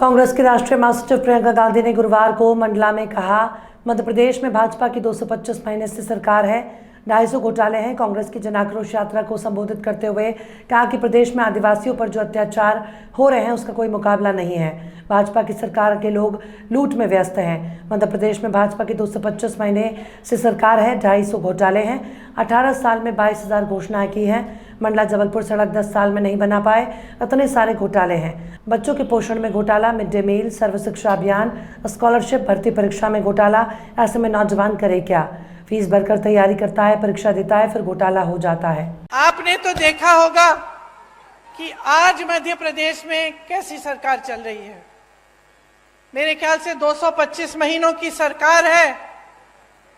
कांग्रेस की राष्ट्रीय महासचिव प्रियंका गांधी ने गुरुवार को मंडला में कहा, मध्य प्रदेश में भाजपा की 225 महीने से सरकार है, 250 घोटाले हैं। कांग्रेस की जन आक्रोश यात्रा को संबोधित करते हुए कहा कि प्रदेश में आदिवासियों पर जो अत्याचार हो रहे हैं उसका कोई मुकाबला नहीं है। भाजपा की सरकार के लोग लूट में व्यस्त हैं। मध्य प्रदेश में भाजपा की 225 महीने से सरकार है, 250 घोटाले हैं। 18 साल में 22,000 घोषणाएं की हैं। मंडला जबलपुर सड़क 10 साल में नहीं बना पाए, इतने सारे घोटाले हैं। बच्चों के पोषण में घोटाला, मिड डे मील, सर्व शिक्षा अभियान, स्कॉलरशिप, भर्ती परीक्षा में घोटाला। ऐसे में नौजवान करे क्या? फीस भरकर तैयारी करता है, परीक्षा देता है, फिर घोटाला हो जाता है। आपने तो देखा होगा कि आज मध्य प्रदेश में कैसी सरकार चल रही है। मेरे ख्याल से 225 महीनों की सरकार है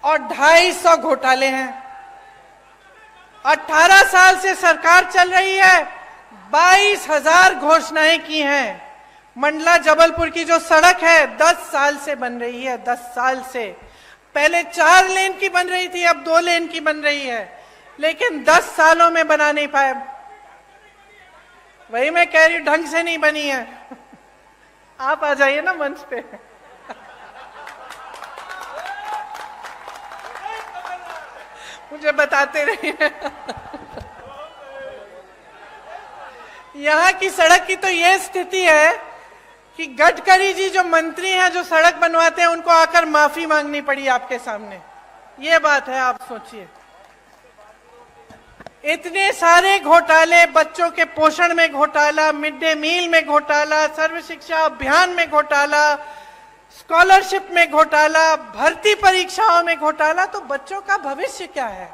और 250 घोटाले हैं। 18 साल से सरकार चल रही है, 22,000 घोषणाएं की हैं। मंडला जबलपुर की जो सड़क है 10 साल से बन रही है, 10 साल से। पहले 4 लेन की बन रही थी, अब 2 लेन की बन रही है, लेकिन 10 सालों में बना नहीं पाए। वही मैं कह रही हूं, ढंग से नहीं बनी है। आप आ जाइए ना मंच पे। मुझे बताते रहिए। यहाँ की सड़क की तो ये स्थिति है कि गडकरी जी जो मंत्री हैं, जो सड़क बनवाते हैं, उनको आकर माफी मांगनी पड़ी आपके सामने। ये बात है, आप सोचिए। इतने सारे घोटाले, बच्चों के पोषण में घोटाला, मिड डे मील में घोटाला, सर्व शिक्षा अभियान में घोटाला, स्कॉलरशिप में घोटाला, भर्ती परीक्षाओं में घोटाला। तो बच्चों का भविष्य क्या है?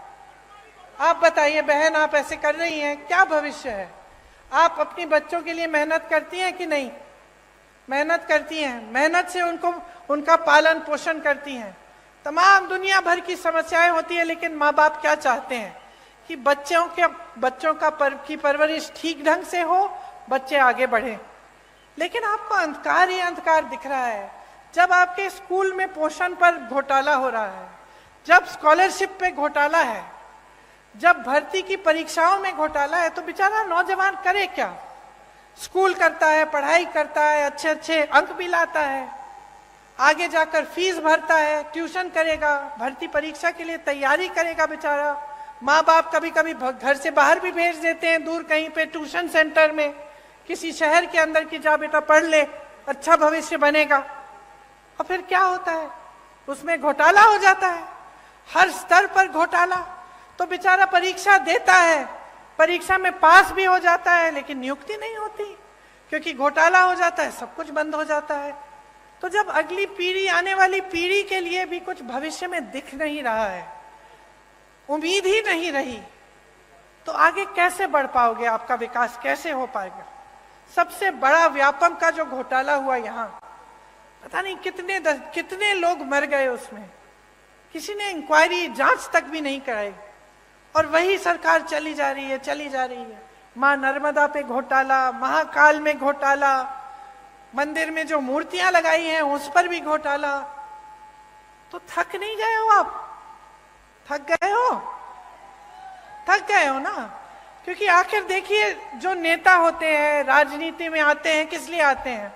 आप बताइए बहन, आप ऐसे कर रही हैं, क्या भविष्य है? आप अपनी बच्चों के लिए मेहनत करती हैं कि नहीं? मेहनत करती हैं, मेहनत से उनका पालन पोषण करती हैं। तमाम दुनिया भर की समस्याएं होती है, लेकिन माँ बाप क्या चाहते हैं कि बच्चों की परवरिश ठीक ढंग से हो, बच्चे आगे बढ़े। लेकिन आपको अंधकार ही अंधकार दिख रहा है। जब आपके स्कूल में पोषण पर घोटाला हो रहा है, जब स्कॉलरशिप पे घोटाला है, जब भर्ती की परीक्षाओं में घोटाला है, तो बेचारा नौजवान करे क्या? स्कूल करता है, पढ़ाई करता है, अच्छे अच्छे अंक भी लाता है, आगे जाकर फीस भरता है, ट्यूशन करेगा, भर्ती परीक्षा के लिए तैयारी करेगा बेचारा। माँ बाप कभी कभी घर से बाहर भी भेज देते हैं, दूर कहीं पे ट्यूशन सेंटर में, किसी शहर के अंदर की, जा बेटा पढ़ ले, अच्छा भविष्य बनेगा। और फिर क्या होता है? उसमें घोटाला हो जाता है, हर स्तर पर घोटाला। तो बेचारा परीक्षा देता है, परीक्षा में पास भी हो जाता है, लेकिन नियुक्ति नहीं होती, क्योंकि घोटाला हो जाता है, सब कुछ बंद हो जाता है। तो जब अगली पीढ़ी, आने वाली पीढ़ी के लिए भी कुछ भविष्य में दिख नहीं रहा है, उम्मीद ही नहीं रही, तो आगे कैसे बढ़ पाओगे? आपका विकास कैसे हो पाएगा? सबसे बड़ा व्यापम का जो घोटाला हुआ यहाँ, पता नहीं कितने लोग मर गए उसमें, किसी ने इंक्वायरी, जांच तक भी नहीं कराई, और वही सरकार चली जा रही है, चली जा रही है। मां नर्मदा पे घोटाला, महाकाल में घोटाला, मंदिर में जो मूर्तियां लगाई हैं उस पर भी घोटाला। तो थक नहीं गए हो आप? थक गए हो? थक गए हो ना? क्योंकि आखिर देखिए, जो नेता होते हैं, राजनीति में आते हैं, किस लिए आते हैं?